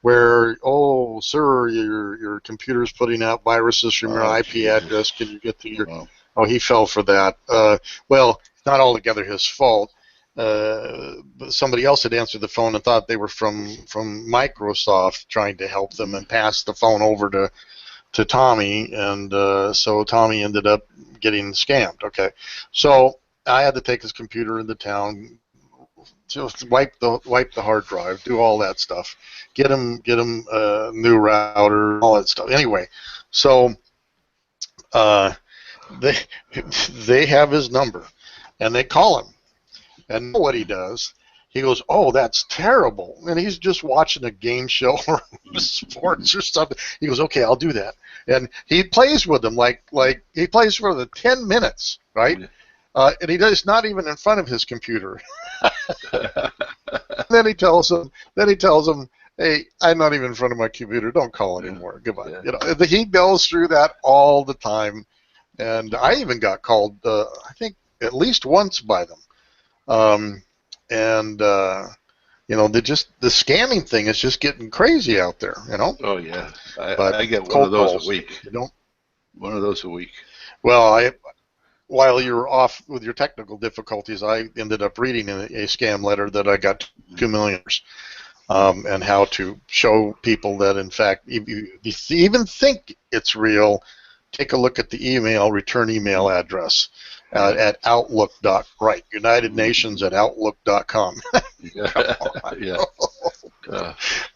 where, oh, sir, your computer's putting out viruses from your IP address. Can you get to your... Oh, he fell for that. Well, it's not altogether his fault. But somebody else had answered the phone and thought they were from Microsoft trying to help them and passed the phone over to Tommy, and so Tommy ended up getting scammed. Okay, so I had to take his computer into town, just wipe the hard drive, do all that stuff, get him a new router, all that stuff. Anyway, so they they have his number, and they call him, and know what he does. He goes, "Oh, that's terrible," and he's just watching a game show or sports or something. He goes, "Okay, I'll do that," and he plays with them like he plays for the 10 minutes, right? And he does not even in front of his computer. Then he tells him, "Hey, I'm not even in front of my computer. Don't call anymore. Goodbye." Yeah. You know, he goes through that all the time, and I even got called, I think, at least once by them. And you know, the scamming thing is just getting crazy out there. You know. Oh yeah, But I get one cold of those calls, a week. you don't. One of those a week. Well, while you were off with your technical difficulties, I ended up reading a scam letter that I got $2 million, and how to show people that, in fact, if you even think it's real, take a look at the return email address at outlook.right, United Nations at outlook.com. Yeah.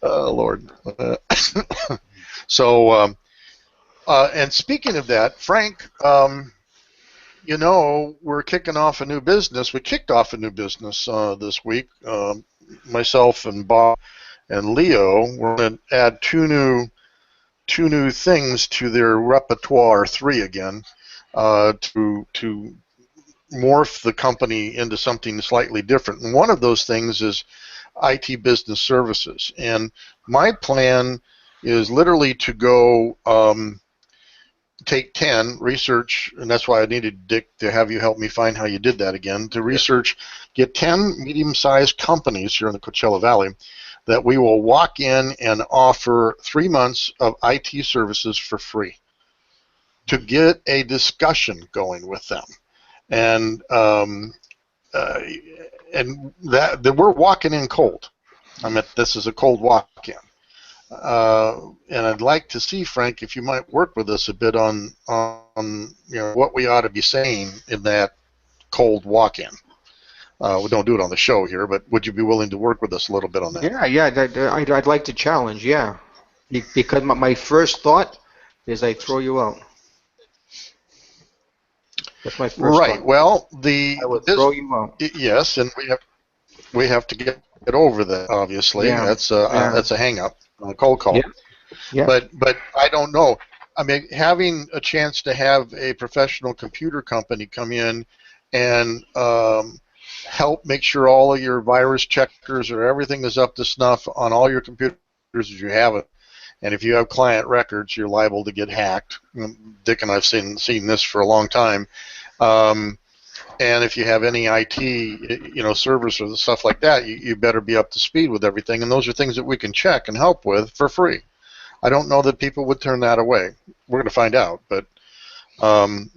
Oh, Lord. So, and speaking of that, Frank, you know, we're kicking off a new business. We kicked off a new business this week. Myself and Bob and Leo, we're going to add two new things to their repertoire, three again, to morph the company into something slightly different. And one of those things is IT business services. And my plan is literally to go take 10, research, and that's why I needed Dick to have you help me find how you did that again, to research, get 10 medium-sized companies here in the Coachella Valley that we will walk in and offer 3 months of IT services for free to get a discussion going with them. And that we're walking in cold. I mean, this is a cold walk-in. And I'd like to see, Frank, if you might work with us a bit on you know, what we ought to be saying in that cold walk-in. We don't do it on the show here, but would you be willing to work with us a little bit on that? Yeah. I'd like to challenge. Yeah, because my first thought is I throw you out. That's my first Right. thought. Well, I would throw you out. yes, and we have to get over that. Obviously, Yeah. that's a hang-up, a cold call. Yeah. Yeah. But I don't know. I mean, having a chance to have a professional computer company come in and help make sure all of your virus checkers or everything is up to snuff on all your computers as you have it. And if you have client records, you're liable to get hacked. Dick and I've seen this for a long time. And if you have any IT, you know, servers or stuff like that, you better be up to speed with everything. And those are things that we can check and help with for free. I don't know that people would turn that away. We're going to find out. But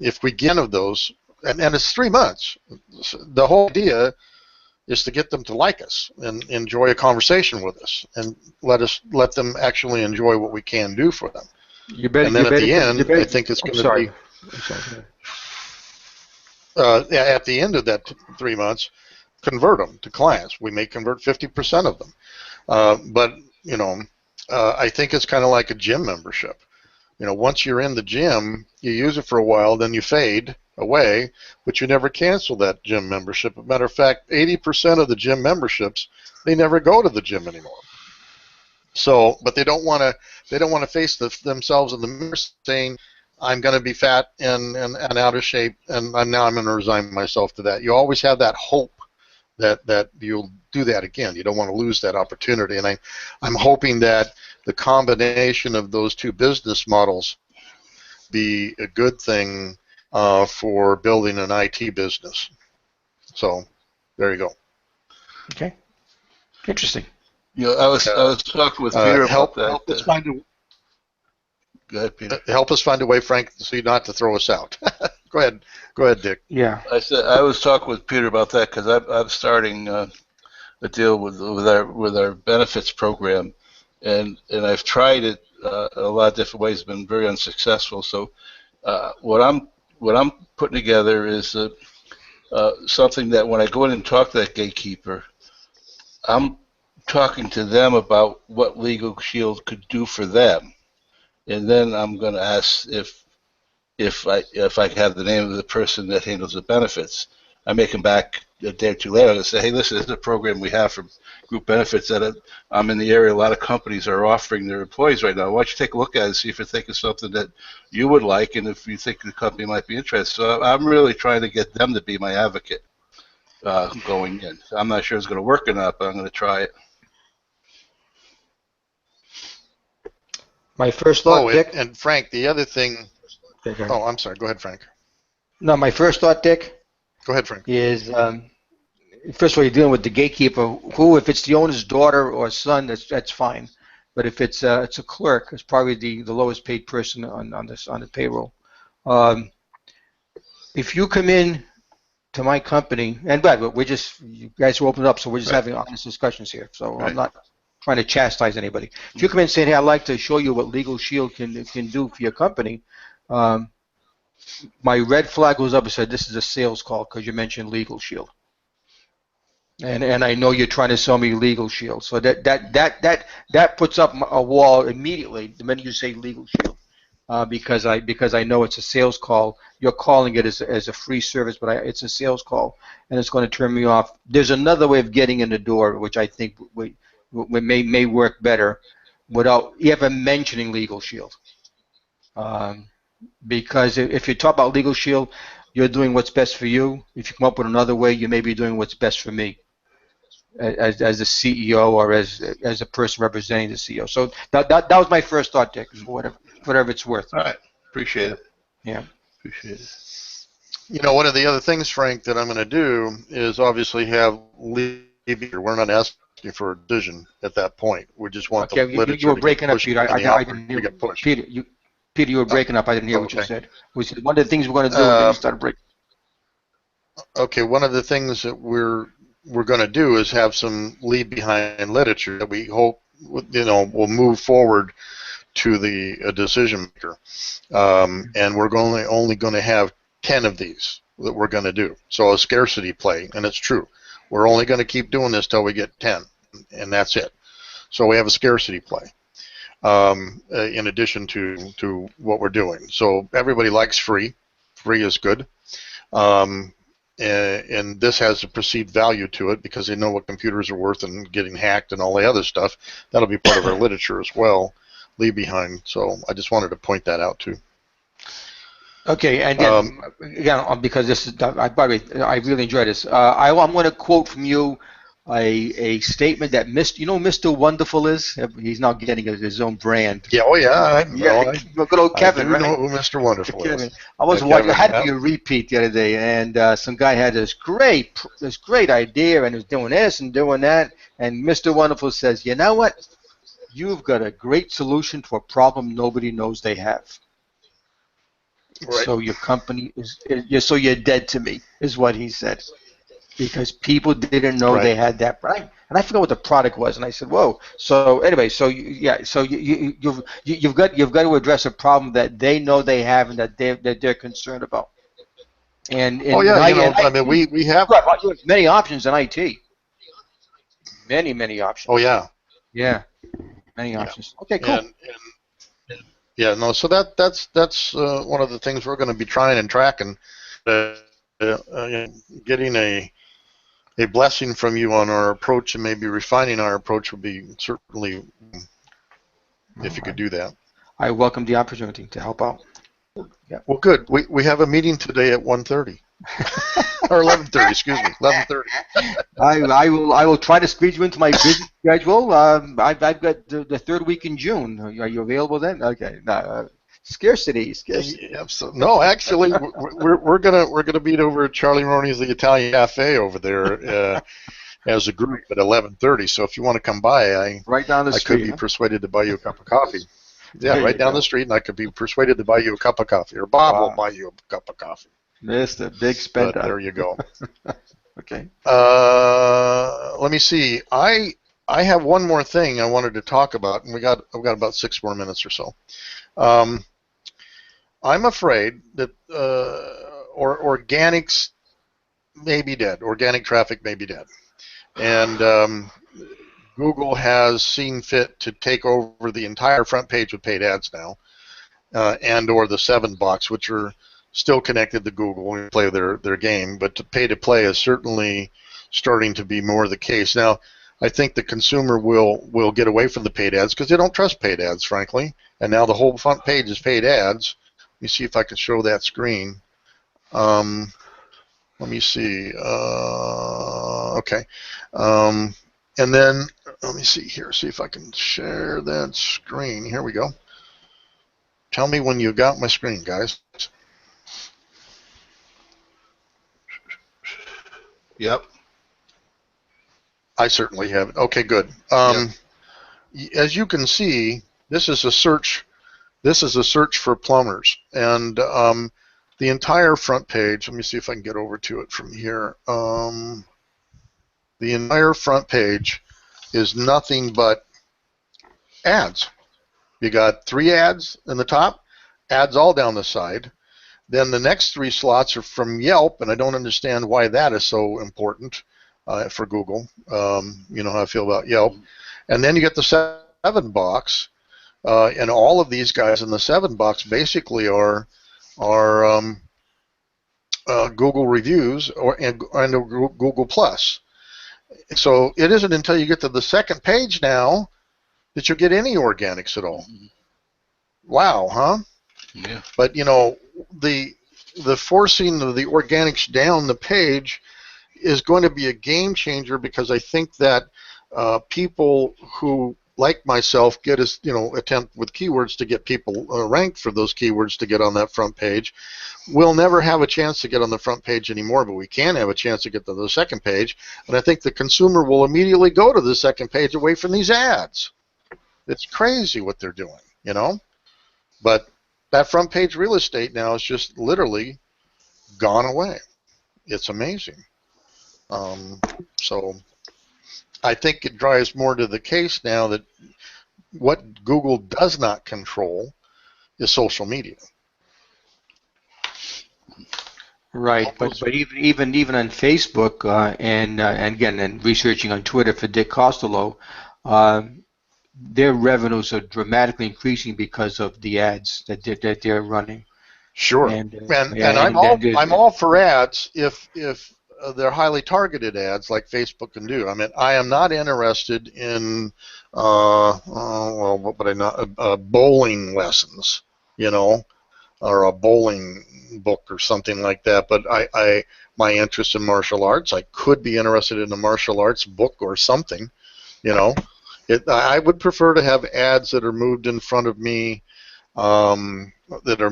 if we get of those, and it's 3 months, the whole idea is to get them to like us and enjoy a conversation with us, and let them actually enjoy what we can do for them. And then at the end, I think it's going to be. At the end of that 3 months, convert them to clients. We may convert 50% of them, but you know, I think it's kind of like a gym membership. You know, once you're in the gym, you use it for a while, then you fade away, but you never cancel that gym membership. As a matter of fact, 80% of the gym memberships, they never go to the gym anymore. So, but they don't want to face themselves in the mirror saying, I'm going to be fat and out of shape, and now I'm going to resign myself to that. You always have that hope that you'll do that again. You don't want to lose that opportunity. And I'm hoping that the combination of those two business models be a good thing for building an IT business. So there you go. Okay. Interesting. You know, I was talking with Peter about that. Help us find a Go ahead, Peter. Help us find a way, Frank, so you don't have to throw us out. Go ahead, Dick. Yeah. I was talking with Peter about that because I'm starting a deal with our benefits program, and I've tried it a lot of different ways, been very unsuccessful. So what I'm putting together is something that when I go in and talk to that gatekeeper, I'm talking to them about what Legal Shield could do for them, and then I'm going to ask if I have the name of the person that handles the benefits. I may come back a day or two later and say, hey, listen, this is a program we have for group benefits that I'm in the area. A lot of companies are offering their employees right now. Why don't you take a look at it and see if you think it's something that you would like and if you think the company might be interested. So I'm really trying to get them to be my advocate going in. I'm not sure it's going to work or not, but I'm going to try it. My first thought, Dick. And Frank, the other thing. Okay. Oh, I'm sorry. Go ahead, Frank. No, my first thought, Dick, Go ahead, Frank. is first of all, you're dealing with the gatekeeper. Who, if it's the owner's daughter or son, that's fine. But if it's a clerk, it's probably the lowest paid person on the payroll. If you come in to my company, and but you guys are opened up, so we're just having honest discussions here. So I'm not trying to chastise anybody. If you come in and say, hey, I'd like to show you what Legal Shield can do for your company, my red flag goes up and said, this is a sales call because you mentioned Legal Shield. And I know you're trying to sell me Legal Shield. So that puts up a wall immediately the minute you say Legal Shield. Because I know it's a sales call. You're calling it as a free service, but it's a sales call, and it's going to turn me off. There's another way of getting in the door, which I think may work better, without even mentioning Legal Shield. Because if you talk about Legal Shield, you're doing what's best for you. If you come up with another way, you may be doing what's best for me, as a CEO or as a person representing the CEO. So that was my first thought, Dick. Whatever it's worth. All right, appreciate it. Yeah, appreciate it. You know, one of the other things, Frank, that I'm going to do is obviously have leave here. We're not asking for a decision at that point. We just want the literature you were breaking up, Peter. I didn't hear. Peter, you were breaking up. I didn't hear what you said. We said one of the things we're going to do, and then you started breaking. Okay, one of the things that we're going to do is have some leave behind literature that we hope will move forward to the decision maker, and we're only going to have 10 of these that we're going to do. So a scarcity play, and it's true. We're only going to keep doing this till we get 10, and that's it. So we have a scarcity play. In addition to what we're doing. So everybody likes free. Free is good. And this has a perceived value to it because they know what computers are worth and getting hacked and all the other stuff. That'll be part of our literature as well, leave behind. So I just wanted to point that out too. Okay, and then, again, because this is, I really enjoyed this. I'm going to quote from you a statement that Mr. Wonderful is. He's now getting his own brand. Yeah, oh yeah, good old Kevin, I do right? know who Mr. Wonderful is. I was watching. I had to be a repeat the other day, and some guy had this great idea, and he was doing this and doing that, and Mr. Wonderful says, you know what? You've got a great solution to a problem nobody knows they have. Right. So your company so you're dead to me, is what he said, because people didn't know they had that. Right? And I forgot what the product was, and I said, "Whoa!" So anyway, so you've got to address a problem that they know they have and that they're concerned about. And we have many options in IT. Many options. Oh yeah. Yeah, many options. Okay, cool. Yeah, no. So that's one of the things we're going to be trying and tracking. Getting a blessing from you on our approach and maybe refining our approach would be certainly if you could do that. I welcome the opportunity to help out. Yeah. Well, good. We have a meeting today at 1:30 or 11:30. Excuse me, 11:30. I will try to squeeze you into my busy schedule. I've got the third week in June. Are you available then? Okay. No, scarcity. Yeah, no, actually, we're gonna meet over at Charlie Roney's the Italian Cafe over there as a group at 11:30. So if you want to come by, right down the street, I could be persuaded to buy you a cup of coffee. Yeah, right down the street, and I could be persuaded to buy you a cup of coffee, or Bob will buy you a cup of coffee. Mr. Big Spender. There you go. Okay. Let me see. I have one more thing I wanted to talk about, and I've got about 6 more minutes or so. I'm afraid that organics may be dead. Organic traffic may be dead. And Google has seen fit to take over the entire front page with paid ads now, and or the 7 box, which are still connected to Google and play their game, but to pay to play is certainly starting to be more the case. Now, I think the consumer will get away from the paid ads because they don't trust paid ads, frankly. And now the whole front page is paid ads. Let me see if I can show that screen. Let me see. Okay. And then let me see here. See if I can share that screen. Here we go. Tell me when you got my screen, guys. Yep. I certainly have it. Okay, good. As you can see, this is a search. This is a search for plumbers, and the entire front page. Let me see if I can get over to it from here. The entire front page is nothing but ads. You got 3 ads in the top, ads all down the side. Then the next 3 slots are from Yelp, and I don't understand why that is so important for Google. You know how I feel about Yelp. And then you get the 7 box, and all of these guys in the 7 box basically are Google reviews and Google Plus. So it isn't until you get to the second page now that you'll get any organics at all. Wow, huh? Yeah. But you know, the forcing of the organics down the page is going to be a game changer, because I think that people who, like myself, get us, attempt with keywords to get people ranked for those keywords to get on that front page, we'll never have a chance to get on the front page anymore, but we can have a chance to get to the second page, and I think the consumer will immediately go to the second page away from these ads. It's crazy what they're doing, But that front page real estate now is just literally gone away. It's amazing. So I think it drives more to the case now that what Google does not control is social media. Right, but even on Facebook and again, and researching on Twitter for Dick Costello, their revenues are dramatically increasing because of the ads that they're running. Sure, and I'm all for ads if they're highly targeted ads like Facebook can do. I mean, I am not interested in bowling lessons, or a bowling book or something like that. But my interest in martial arts, I could be interested in a martial arts book or something, I would prefer to have ads that are moved in front of me, that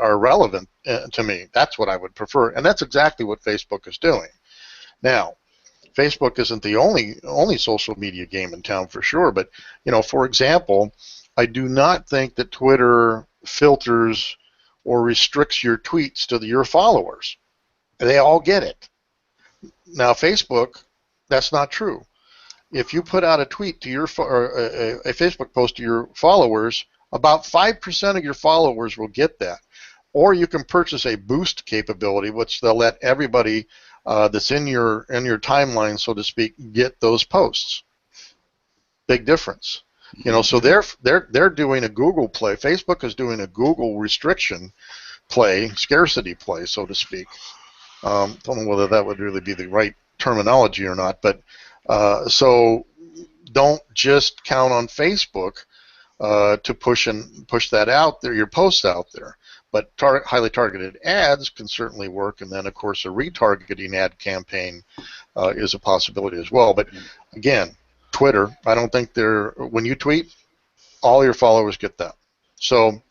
are relevant to me. That's what I would prefer, and that's exactly what Facebook is doing. Now, Facebook isn't the only social media game in town for sure, but for example, I do not think that Twitter filters or restricts your tweets to your followers. They all get it. Now, Facebook, that's not true. If you put out a tweet to a Facebook post to your followers, about 5% of your followers will get that. Or you can purchase a boost capability, which they'll let everybody that's in your timeline, so to speak, get those posts. Big difference. So they're doing a Google play. Facebook is doing a Google restriction play, scarcity play, so to speak. Don't know whether that would really be the right terminology or not, but so don't just count on Facebook to push that out there, your posts out there. But highly targeted ads can certainly work, and then of course a retargeting ad campaign is a possibility as well. But again, Twitter, I don't think when you tweet, all your followers get that. So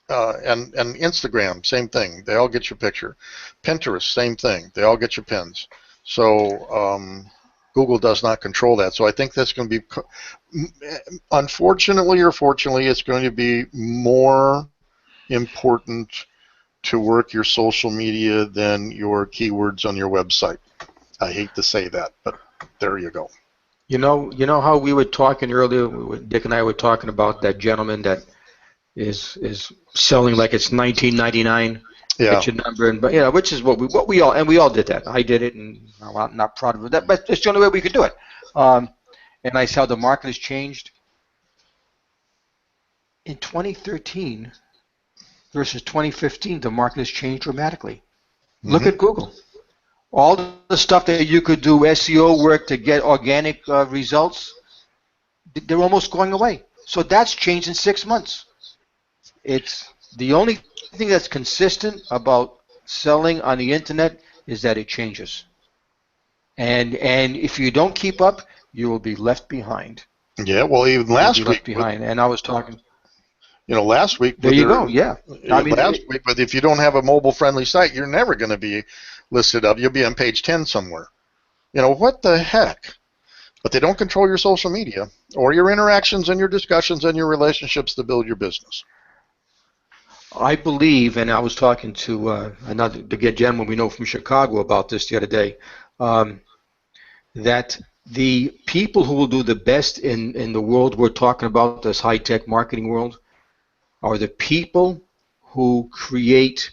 and Instagram, same thing. They all get your picture. Pinterest, same thing. They all get your pins. So Google does not control that. So I think that's going to be, unfortunately or fortunately, it's going to be more important to work your social media than your keywords on your website. I hate to say that, but there you go. You know how we were talking earlier, Dick and I were talking about that gentleman that is selling like it's $19.99. Yeah. Get your number, and but which is what we all did that. I did it, and I'm not proud of that, but it's the only way we could do it. And I saw how the market has changed in 2013 versus 2015. The market has changed dramatically. Look at Google. All the stuff that you could do SEO work to get organic results, they're almost going away. So that's changed in 6 months. It's the only thing that's consistent about selling on the internet is that it changes. And if you don't keep up, you will be left behind. Yeah, well, even last week, and I was talking. Last week. There you go. Yeah. Last week, but if you don't have a mobile-friendly site, you're never going to be listed up. You'll be on page 10 somewhere. What the heck? But they don't control your social media or your interactions and your discussions and your relationships to build your business. I believe, and I was talking to another gentleman we know from Chicago about this the other day, that the people who will do the best in the world we're talking about, this high-tech marketing world, are the people who create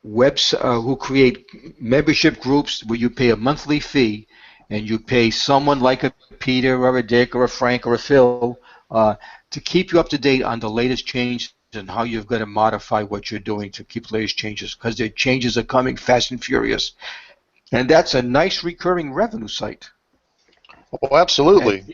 who create membership groups where you pay a monthly fee, and you pay someone like a Peter or a Dick or a Frank or a Phil to keep you up to date on the latest changes and how you've got to modify what you're doing to keep the latest changes, because the changes are coming fast and furious. And that's a nice recurring revenue site. Oh, absolutely.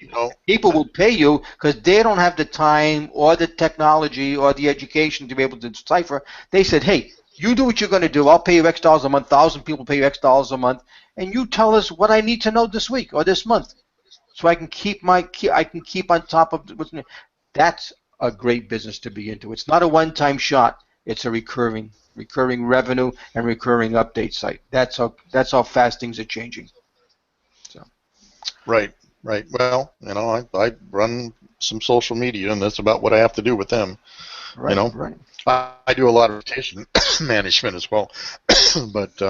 People will pay you because they don't have the time or the technology or the education to be able to decipher. They said, hey, you do what you're going to do. I'll pay you X dollars a month. 1,000 people pay you X dollars a month, and you tell us what I need to know this week or this month, so I can keep on top of what's new. That's a great business to be into. It's not a one-time shot. It's a recurring revenue and recurring update site. That's how fast things are changing. So. Right. Well, I run some social media, and that's about what I have to do with them. Right. I do a lot of rotation management as well. But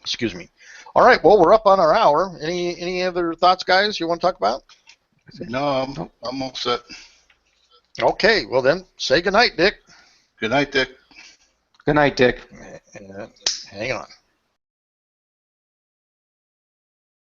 excuse me. All right. Well, we're up on our hour. Any other thoughts, guys, you want to talk about? No, I'm all set. Okay. Well, then, say goodnight, Dick. Good night, Dick. Good night, Dick. Hang on.